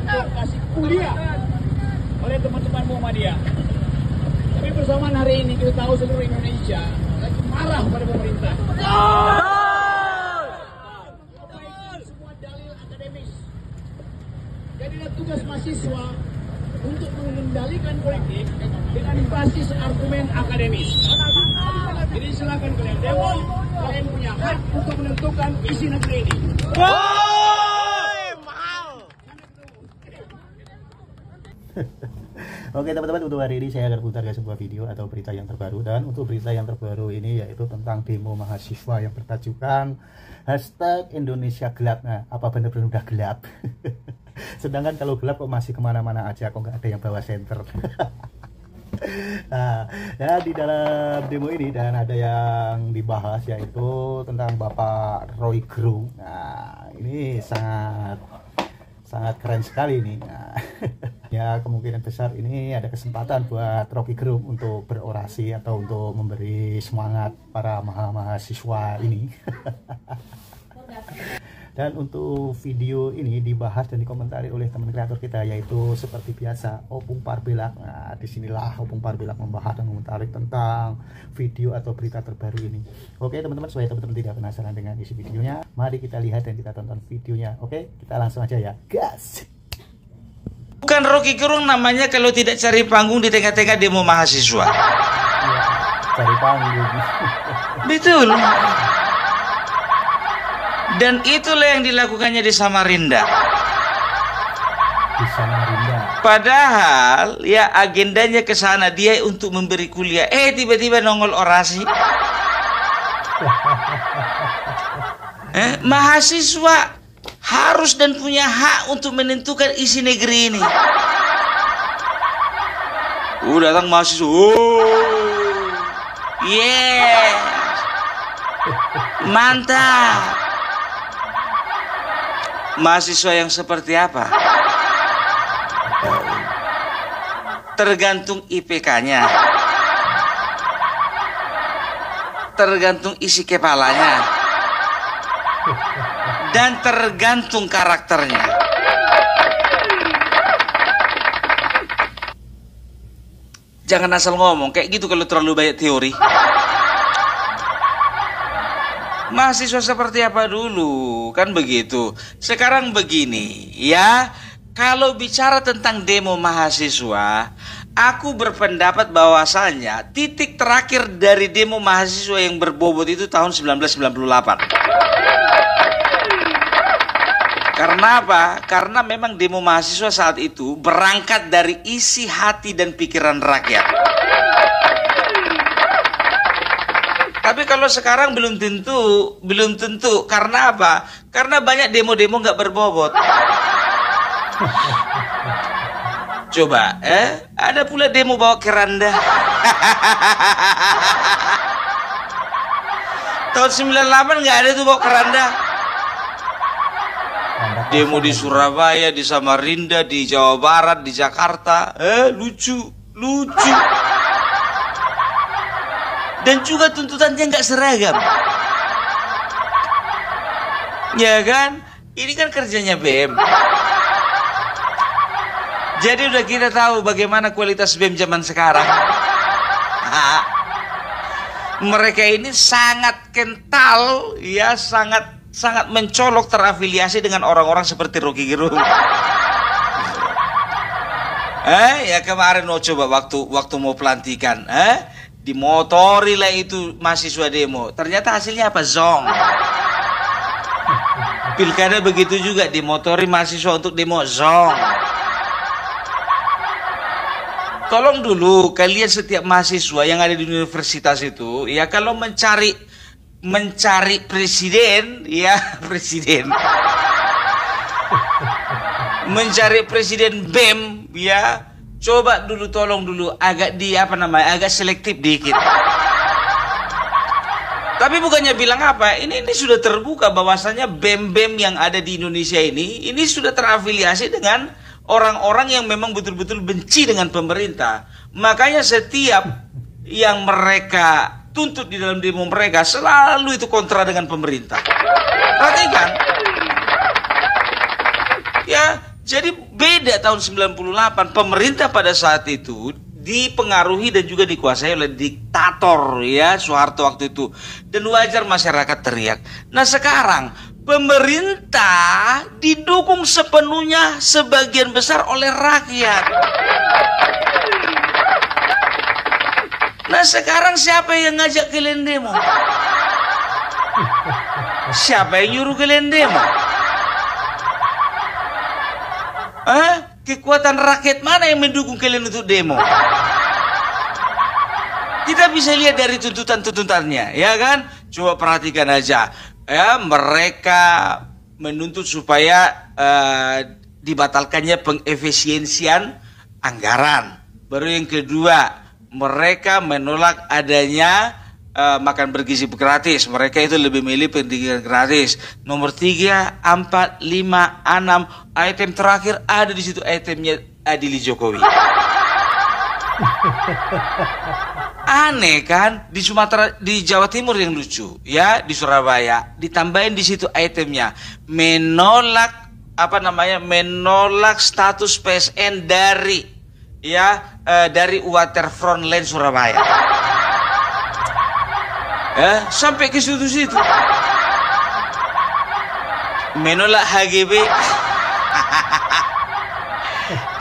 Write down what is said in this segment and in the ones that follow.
untuk kasih kuliah oleh teman-teman Muhammadiyah. Tapi bersamaan hari ini kita tahu seluruh Indonesia lagi marah pada pemerintah. Semua dalil akademis. Jadilah tugas mahasiswa untuk mengendalikan politik dengan basis argumen akademis. Jadi silakan kalian demo, kalian punya hak untuk menentukan isi negeri ini. Oke teman-teman, untuk hari ini saya akan putarkan sebuah video atau berita yang terbaru. Dan untuk berita yang terbaru ini yaitu tentang demo mahasiswa yang bertajukan #Indonesia gelap. Nah, apa benar-benar udah gelap? Sedangkan kalau gelap kok masih kemana-mana aja, kok nggak ada yang bawa senter. Nah, ya di dalam demo ini dan ada yang dibahas yaitu tentang Bapak Roky Gerung. Nah, ini sangat keren sekali ini. Nah, ya kemungkinan besar ini ada kesempatan buat Roky Gerung untuk berorasi atau untuk memberi semangat para mahasiswa ini. Dan untuk video ini dibahas dan dikomentari oleh teman kreator kita yaitu seperti biasa Opung Parbelak. Nah, disinilah Opung Parbelak membahas dan mengomentari tentang video atau berita terbaru ini. Oke teman-teman, supaya teman-teman tidak penasaran dengan isi videonya, mari kita lihat dan kita tonton videonya. Oke, kita langsung aja ya, gas. Bukan Roky Gerung namanya kalau tidak cari panggung di tengah-tengah demo mahasiswa. Ya, cari panggung. Betul. Dan itulah yang dilakukannya di Samarinda. Di Samarinda. Padahal ya agendanya ke sana dia untuk memberi kuliah. Tiba-tiba nongol orasi. Mahasiswa harus dan punya hak untuk menentukan isi negeri ini. Datang mahasiswa. Yes. Mantap. Mahasiswa yang seperti apa? Tergantung IPK-nya, tergantung isi kepalanya, dan tergantung karakternya. Jangan asal ngomong kayak gitu kalau terlalu banyak teori. Mahasiswa seperti apa dulu, kan begitu. Sekarang begini, ya, kalau bicara tentang demo mahasiswa, aku berpendapat bahwasannya titik terakhir dari demo mahasiswa yang berbobot itu tahun 1998. Karena apa? Karena memang demo mahasiswa saat itu berangkat dari isi hati dan pikiran rakyat. Tapi kalau sekarang belum tentu. Karena apa? Karena banyak demo-demo nggak berbobot. Coba, ada pula demo bawa keranda. Tahun 98 nggak ada tuh bawa keranda. Demo di Surabaya, di Samarinda, di Jawa Barat, di Jakarta, lucu. Dan juga tuntutannya nggak seragam. Ya kan? Ini kan kerjanya BEM. Jadi udah kita tahu bagaimana kualitas BEM zaman sekarang. Mereka ini sangat kental, ya, sangat mencolok terafiliasi dengan orang-orang seperti Roky Gerung. Ya kemarin coba waktu mau pelantikan, dimotori lah itu mahasiswa demo. Ternyata hasilnya apa? Zong. Pilkada begitu juga, dimotori mahasiswa untuk demo, zong. Tolong dulu kalian setiap mahasiswa yang ada di universitas itu, ya, kalau mencari presiden, ya, presiden. Mencari presiden BEM, ya, coba dulu, tolong dulu agak agak selektif dikit. Tapi bukannya bilang apa, ini sudah terbuka bahwasanya BEM-BEM yang ada di Indonesia ini sudah terafiliasi dengan orang-orang yang memang betul-betul benci dengan pemerintah. Makanya setiap yang mereka tuntut di dalam demo mereka selalu itu kontra dengan pemerintah. Perhatikan. Ya, Jadi beda tahun 98, pemerintah pada saat itu dipengaruhi dan juga dikuasai oleh diktator ya, Soeharto waktu itu. Dan wajar masyarakat teriak. Nah sekarang pemerintah didukung sepenuhnya sebagian besar oleh rakyat. Nah sekarang siapa yang ngajak kalian demo? Siapa yang nyuruh kalian demo? Kekuatan rakyat mana yang mendukung kalian untuk demo? Kita bisa lihat dari tuntutan-tuntutannya, ya kan? Coba perhatikan aja. Ya, mereka menuntut supaya dibatalkannya pengefisiensian anggaran. Baru yang kedua, mereka menolak adanya makan bergizi gratis. Mereka itu lebih milih pendidikan gratis. Nomor 3, 4, 5, 6 item terakhir ada di situ itemnya adili Jokowi. Aneh kan? Di Sumatera, di Jawa Timur yang lucu ya, di Surabaya ditambahin di situ itemnya menolak menolak status PSN dari dari Waterfront Land Surabaya. Sampai ke situ-situ. Menolak HGB.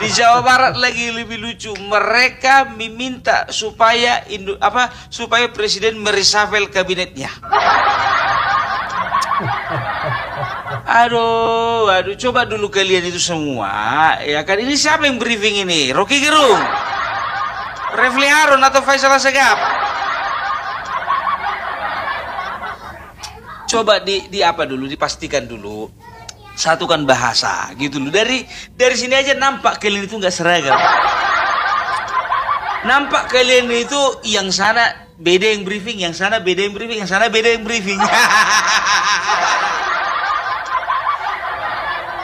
Di Jawa Barat lagi lebih lucu. Mereka meminta supaya supaya presiden mereshuffle kabinetnya. Aduh, coba dulu kalian itu semua, ya kan? Ini siapa yang briefing ini? Rocky Gerung, Refli Harun atau Faisal Assegaf? Coba dipastikan dulu, satukan bahasa gitu loh. Dari sini aja nampak kalian itu nggak seragam. Nampak kalian itu yang sana beda yang briefing, yang sana beda yang briefing, yang sana beda yang briefing.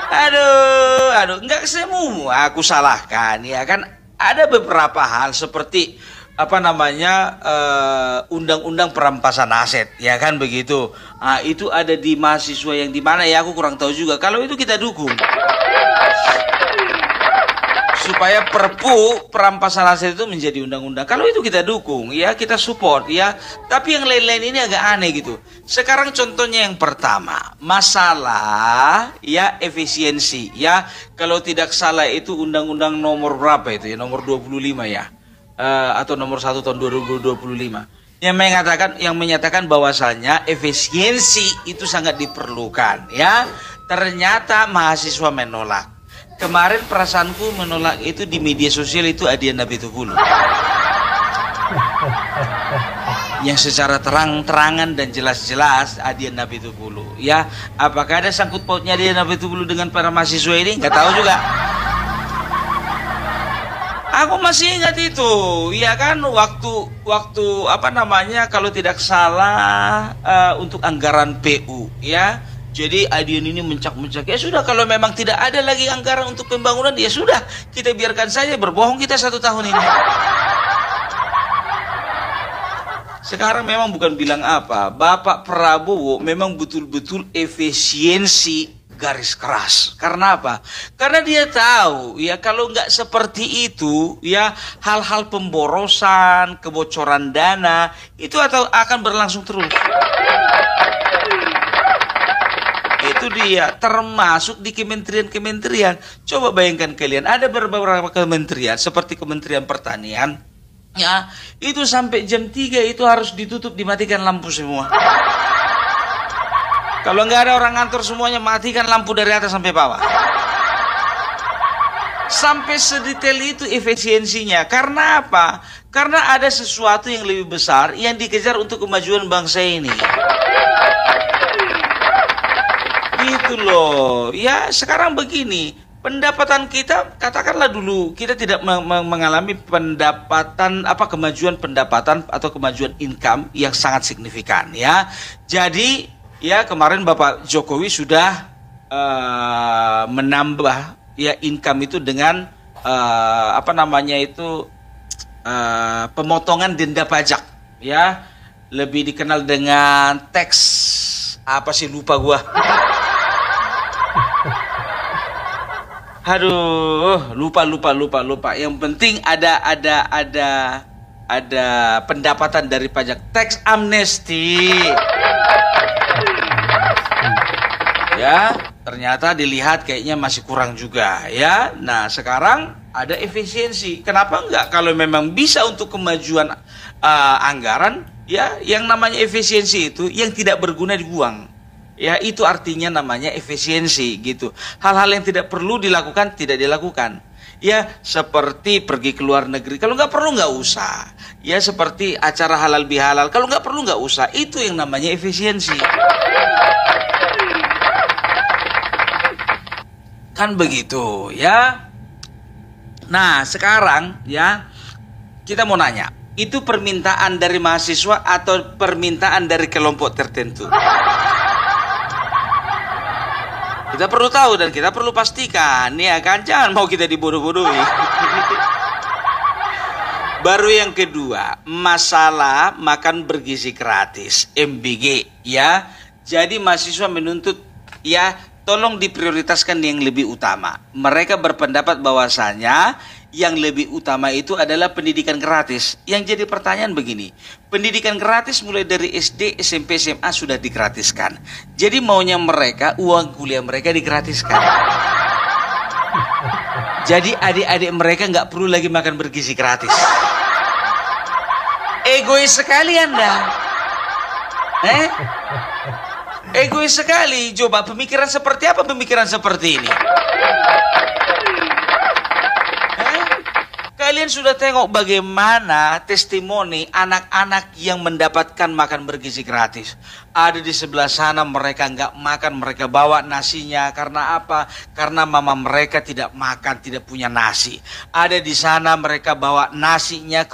Aduh, nggak semua aku salahkan, ya kan? Ada beberapa hal seperti undang-undang perampasan aset, ya kan begitu. Itu ada di mahasiswa yang di mana ya, aku kurang tahu juga. Kalau itu kita dukung. Supaya perpu perampasan aset itu menjadi undang-undang. Kalau itu kita dukung, ya kita support, ya. Tapi yang lain-lain ini agak aneh gitu. Sekarang contohnya yang pertama, masalah ya efisiensi, ya. Kalau tidak salah itu undang-undang nomor berapa itu ya? Nomor 25 ya. Atau nomor 1 tahun 2025 yang menyatakan bahwasanya efisiensi itu sangat diperlukan, ya. Ternyata mahasiswa menolak. Kemarin perasaanku menolak itu di media sosial itu Adian Napitupulu yang secara terang-terangan dan jelas-jelas Adian Napitupulu, ya. Apakah ada sangkut pautnya Adian Napitupulu dengan para mahasiswa ini? Nggak tahu juga. Aku masih ingat itu, ya kan, waktu kalau tidak salah untuk anggaran PU, ya. Jadi Adian ini mencak-mencak, ya sudah kalau memang tidak ada lagi anggaran untuk pembangunan, ya sudah kita biarkan saja, berbohong kita 1 tahun ini. Sekarang memang bukan bilang apa, Bapak Prabowo memang betul-betul efisiensi garis keras. Karena apa? Karena dia tahu ya kalau nggak seperti itu ya hal-hal pemborosan, kebocoran dana itu akan berlangsung terus. Itu dia, termasuk di kementerian-kementerian. Coba bayangkan kalian, ada beberapa kementerian seperti Kementerian Pertanian ya, itu sampai jam 3 itu harus ditutup, dimatikan lampu semua. Kalau nggak ada orang ngantor semuanya, matikan lampu dari atas sampai bawah. Sampai sedetail itu efisiensinya. Karena apa? Karena ada sesuatu yang lebih besar yang dikejar untuk kemajuan bangsa ini. Gitu loh. Ya sekarang begini. Pendapatan kita, katakanlah dulu kita tidak mengalami kemajuan pendapatan atau kemajuan income yang sangat signifikan, ya. Jadi ya kemarin Bapak Jokowi sudah menambah ya income itu dengan pemotongan denda pajak, ya, lebih dikenal dengan tax lupa gua. Aduh, lupa. Yang penting ada pendapatan dari pajak, tax amnesty. Ya, ternyata dilihat kayaknya masih kurang juga ya. Nah, sekarang ada efisiensi. Kenapa enggak kalau memang bisa untuk kemajuan anggaran ya, yang namanya efisiensi itu yang tidak berguna dibuang. Ya, itu artinya namanya efisiensi gitu. Hal-hal yang tidak perlu dilakukan tidak dilakukan. Ya, seperti pergi ke luar negeri. Kalau nggak perlu nggak usah. Ya, seperti acara halal bihalal. Kalau nggak perlu nggak usah. Itu yang namanya efisiensi. Kan begitu ya. Nah, sekarang ya kita mau nanya, itu permintaan dari mahasiswa atau permintaan dari kelompok tertentu? Kita perlu tahu dan kita perlu pastikan ya kan, jangan mau kita dibodoh-bodohi. Baru yang kedua, masalah makan bergizi gratis, MBG ya. Jadi mahasiswa menuntut ya, tolong diprioritaskan yang lebih utama. Mereka berpendapat bahwasanya yang lebih utama itu adalah pendidikan gratis. Yang jadi pertanyaan begini, pendidikan gratis mulai dari SD, SMP, SMA sudah digratiskan. Jadi maunya mereka, uang kuliah mereka digratiskan. Jadi adik-adik mereka nggak perlu lagi makan bergizi gratis. Egois sekali Anda. Egois sekali. Coba pemikiran seperti apa pemikiran seperti ini? Kalian sudah tengok bagaimana testimoni anak-anak yang mendapatkan makan bergizi gratis. Ada di sebelah sana mereka nggak makan, mereka bawa nasinya. Karena apa? Karena mama mereka tidak makan, tidak punya nasi. Ada di sana mereka bawa nasinya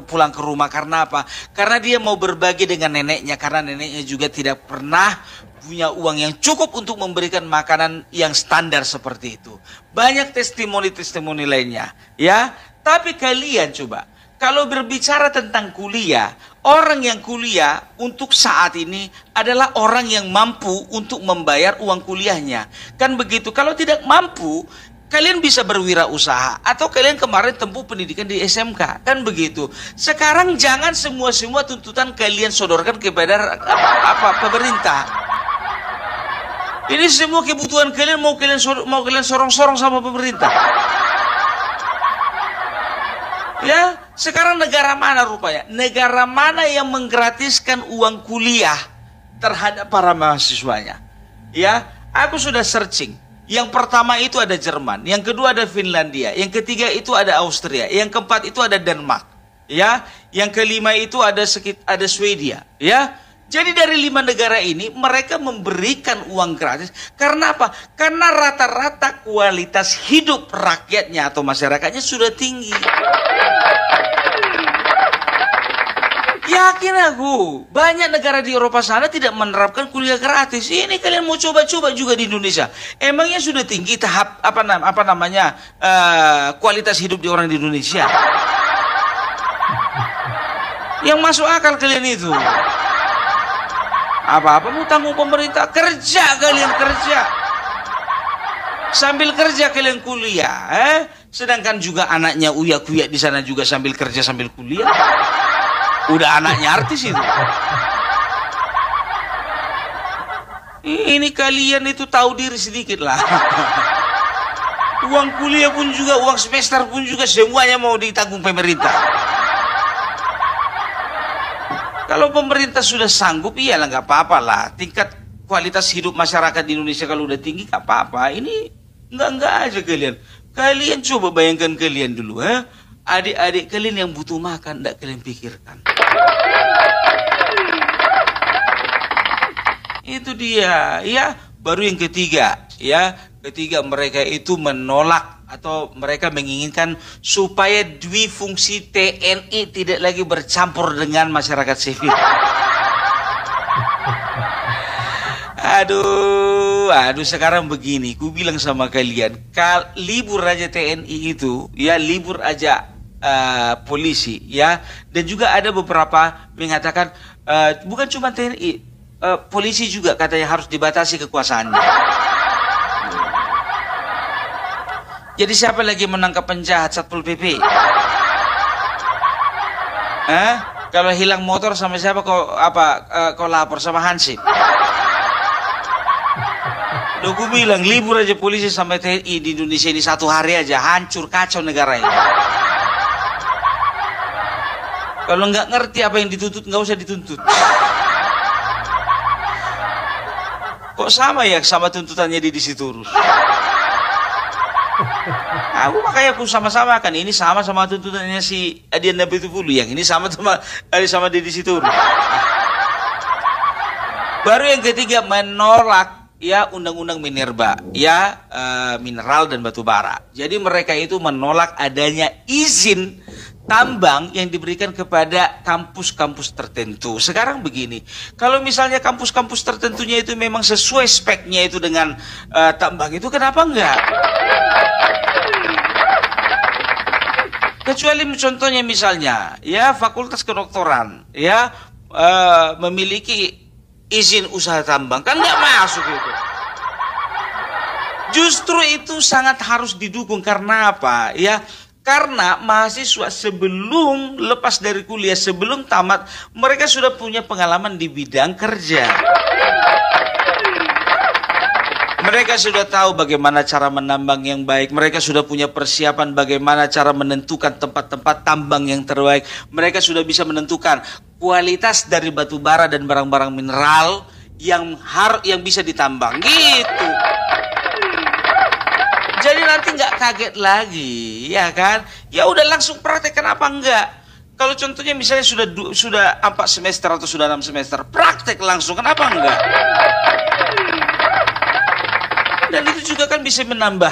pulang ke rumah. Karena apa? Karena dia mau berbagi dengan neneknya. Karena neneknya juga tidak pernah punya uang yang cukup untuk memberikan makanan yang standar seperti itu. Banyak testimoni-testimoni lainnya, ya. Tapi kalian coba, kalau berbicara tentang kuliah, orang yang kuliah untuk saat ini adalah orang yang mampu untuk membayar uang kuliahnya. Kan begitu, kalau tidak mampu, kalian bisa berwirausaha. Atau kalian kemarin tempuh pendidikan di SMK, kan begitu. Sekarang jangan semua tuntutan kalian sodorkan kepada pemerintah. Ini semua kebutuhan kalian mau kalian sorong-sorong sama pemerintah. Ya, sekarang negara mana rupanya? Negara mana yang menggratiskan uang kuliah terhadap para mahasiswanya? Ya, aku sudah searching. Yang pertama itu ada Jerman, yang kedua ada Finlandia, yang ketiga itu ada Austria, yang keempat itu ada Denmark. Ya, yang kelima itu ada Swedia. Ya. Jadi dari 5 negara ini mereka memberikan uang gratis. Karena apa? Karena rata-rata kualitas hidup rakyatnya atau masyarakatnya sudah tinggi. Yakin aku, banyak negara di Eropa sana tidak menerapkan kuliah gratis. Ini kalian mau coba-coba juga di Indonesia. Emangnya sudah tinggi tahap kualitas hidup di orang di Indonesia? Yang masuk akal kalian itu. Apa-apa mau tanggung pemerintah, kerja kalian kerja. Sambil kerja kalian kuliah, Sedangkan juga anaknya uya-kuya di sana juga sambil kerja sambil kuliah. Udah anaknya artis itu. Ini kalian itu tahu diri sedikit lah. Uang kuliah pun juga, uang semester pun juga semuanya mau ditanggung pemerintah. Kalau pemerintah sudah sanggup, iyalah nggak apa-apa lah. Tingkat kualitas hidup masyarakat di Indonesia kalau udah tinggi nggak apa-apa. Ini nggak aja kalian. Kalian coba bayangkan kalian dulu, adik-adik kalian yang butuh makan, nggak kalian pikirkan. Itu dia, ya. Baru yang ketiga, ya. Ketiga, mereka itu menolak atau mereka menginginkan supaya dwi-fungsi TNI tidak lagi bercampur dengan masyarakat sipil. Aduh, sekarang begini, ku bilang sama kalian, libur aja TNI itu, ya libur aja polisi, ya, dan juga ada beberapa mengatakan bukan cuma TNI, polisi juga katanya harus dibatasi kekuasaannya. Jadi siapa lagi menangkap penjahat Satpol PP? Kalau hilang motor sama siapa kau lapor sama Hansip? Loh, gue bilang libur aja polisi sampai TNI di Indonesia ini 1 hari aja hancur kacau negara ini. Kalau nggak ngerti apa yang dituntut nggak usah dituntut. Kok sama ya sama tuntutannya di Sitorus? Aku makanya aku sama-sama kan, ini sama tuntutannya si Adian Napitupulu, yang ini sama di Sitorus. Baru yang ketiga menolak ya undang-undang minerba, ya mineral dan batu bara. Jadi mereka itu menolak adanya izin tambang yang diberikan kepada kampus-kampus tertentu. Sekarang begini, kalau misalnya kampus-kampus tertentunya itu memang sesuai speknya itu dengan tambang itu, kenapa enggak? Kecuali contohnya misalnya, ya fakultas kedokteran, ya memiliki izin usaha tambang, kan nggak masuk itu. Justru itu sangat harus didukung, karena apa? Ya, karena mahasiswa sebelum lepas dari kuliah, sebelum tamat, mereka sudah punya pengalaman di bidang kerja. Mereka sudah tahu bagaimana cara menambang yang baik. Mereka sudah punya persiapan bagaimana cara menentukan tempat-tempat tambang yang terbaik. Mereka sudah bisa menentukan kualitas dari batu bara dan barang-barang mineral yang bisa ditambang. Gitu. Jadi nanti nggak kaget lagi, ya kan? Ya udah langsung praktek, kenapa enggak? Kalau contohnya misalnya sudah 4 semester atau sudah 6 semester, praktek langsung, kenapa enggak? Dan itu juga kan bisa menambah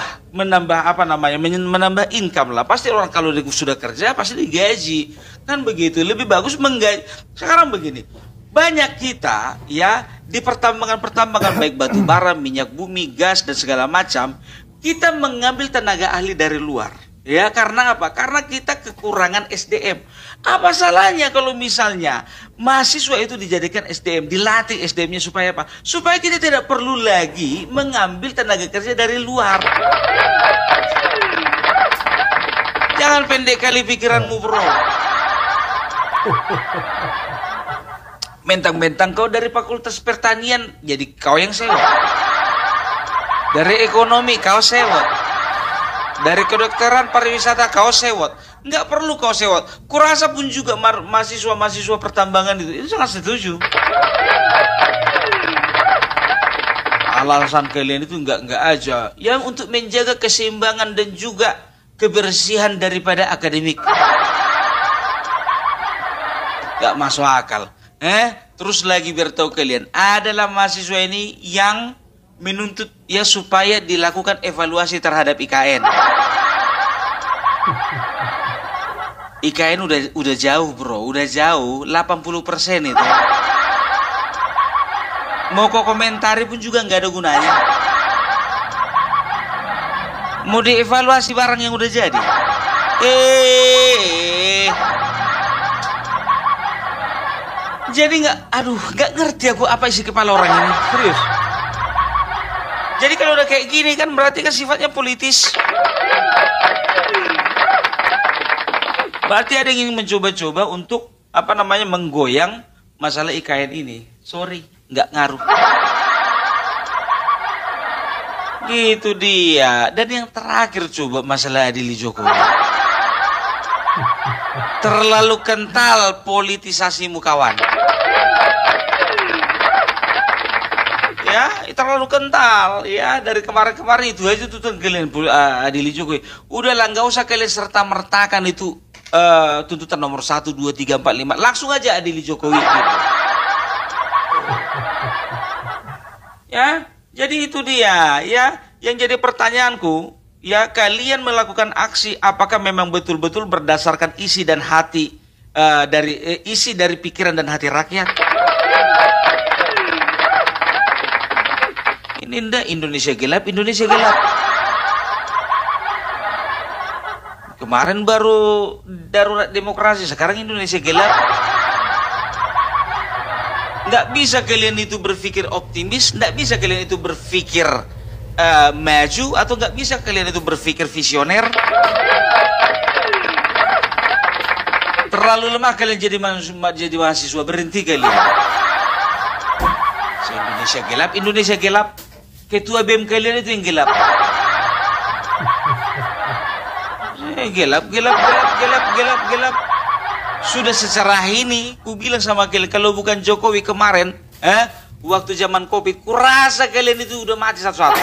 income lah. Pasti orang kalau dia sudah kerja pasti digaji, kan begitu. Lebih bagus menggaji. Sekarang begini, banyak kita ya di pertambangan baik batu bara, minyak bumi, gas dan segala macam, kita mengambil tenaga ahli dari luar. Ya, karena apa? Karena kita kekurangan SDM. Apa salahnya kalau misalnya mahasiswa itu dijadikan SDM, dilatih SDM-nya supaya apa? Supaya kita tidak perlu lagi mengambil tenaga kerja dari luar. Jangan pendek kali pikiranmu, bro. Mentang-mentang kau dari fakultas pertanian, jadi kau yang sewa. Dari ekonomi kau sewot. Dari kedokteran pariwisata kau sewot. Nggak perlu kau sewot. Kurasa pun juga mahasiswa pertambangan itu sangat setuju. Alasan kalian itu nggak aja. Yang untuk menjaga keseimbangan dan juga kebersihan daripada akademik. Nggak masuk akal. Terus lagi biar tahu kalian, adalah mahasiswa ini yang menuntut ya supaya dilakukan evaluasi terhadap IKN. IKN udah jauh, bro, udah jauh 80% itu. Mau kau komentari pun juga nggak ada gunanya. Mau dievaluasi barang yang udah jadi. Jadi nggak ngerti aku apa isi kepala orang ini, serius. Jadi kalau udah kayak gini kan berarti kan sifatnya politis. Berarti ada yang ingin mencoba-coba untuk menggoyang masalah IKN ini. Sorry, nggak ngaruh. Gitu dia. Dan yang terakhir coba masalah Adili Jokowi. Terlalu kental politisasimu kawan. Ya, terlalu kental ya. Dari kemarin-kemarin itu aja tuh kalian Adili Jokowi. Udahlah, nggak usah kalian serta-mertakan itu tuntutan nomor 1, 2, 3, 4, 5. Langsung aja Adili Jokowi gitu. Ya, jadi itu dia ya. Yang jadi pertanyaanku, ya, kalian melakukan aksi apakah memang betul-betul berdasarkan isi dan hati isi dari pikiran dan hati rakyat? Ini ndak Indonesia gelap. Kemarin baru darurat demokrasi, sekarang Indonesia gelap. Nggak bisa kalian itu berpikir optimis, nggak bisa kalian itu berpikir maju atau nggak bisa kalian itu berpikir visioner? Terlalu lemah kalian jadi mahasiswa, berhenti kalian. Indonesia gelap. Ketua BEM kalian itu yang gelap. Gelap. Sudah secerah ini, ku bilang sama kalian, kalau bukan Jokowi kemarin, waktu zaman Covid, kurasa kalian itu udah mati satu-satu.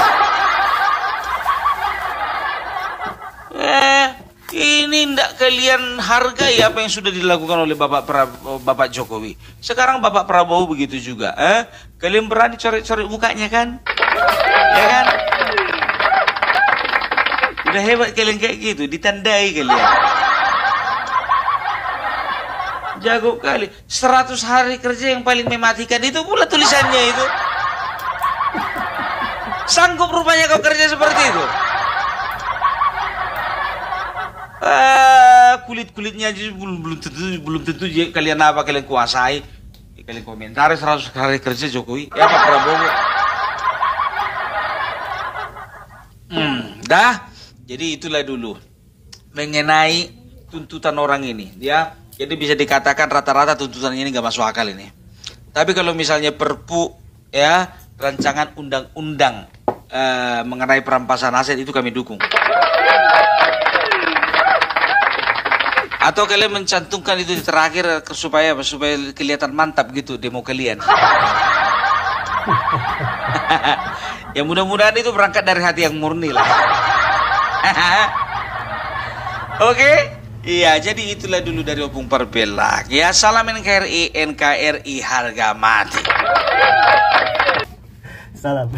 Ini ndak kalian hargai apa yang sudah dilakukan oleh Bapak Jokowi. Sekarang Bapak Prabowo begitu juga. Kalian berani coret-coret mukanya kan? Ya kan? Udah hebat kalian kayak gitu, ditandai kalian. Jago kali. 100 hari kerja yang paling mematikan itu pula tulisannya itu. Sanggup rupanya kau kerja seperti itu. Kulit-kulitnya aja belum tentu kalian apa kalian kuasai. Kalian komentari 100 hari kerja Jokowi. Ya Pak Prabowo. Dah. Jadi itulah dulu mengenai tuntutan orang ini, ya. Jadi bisa dikatakan rata-rata tuntutan ini nggak masuk akal ini. Tapi kalau misalnya Perpu, ya, rancangan undang-undang mengenai perampasan aset itu kami dukung. Atau kalian mencantumkan itu di terakhir supaya kelihatan mantap gitu demo kalian. Ya mudah-mudahan itu berangkat dari hati yang murni lah. Oke, iya, jadi itulah dulu dari Opung Perbelak. Ya, salam NKRI harga mati. Salam.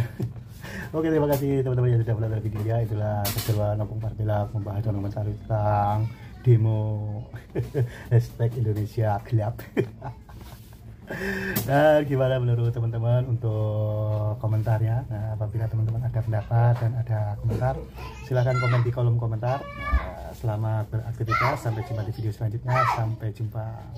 Oke, terima kasih teman-teman yang sudah menonton videonya. Itulah keseruan Opung Perbelak membahas dan mengomentari tentang demo #Indonesia Gelap. Dan gimana menurut teman-teman untuk komentarnya? Nah, apabila teman-teman ada pendapat dan ada komentar, silahkan komen di kolom komentar. Selamat beraktivitas, sampai jumpa di video selanjutnya. Sampai jumpa.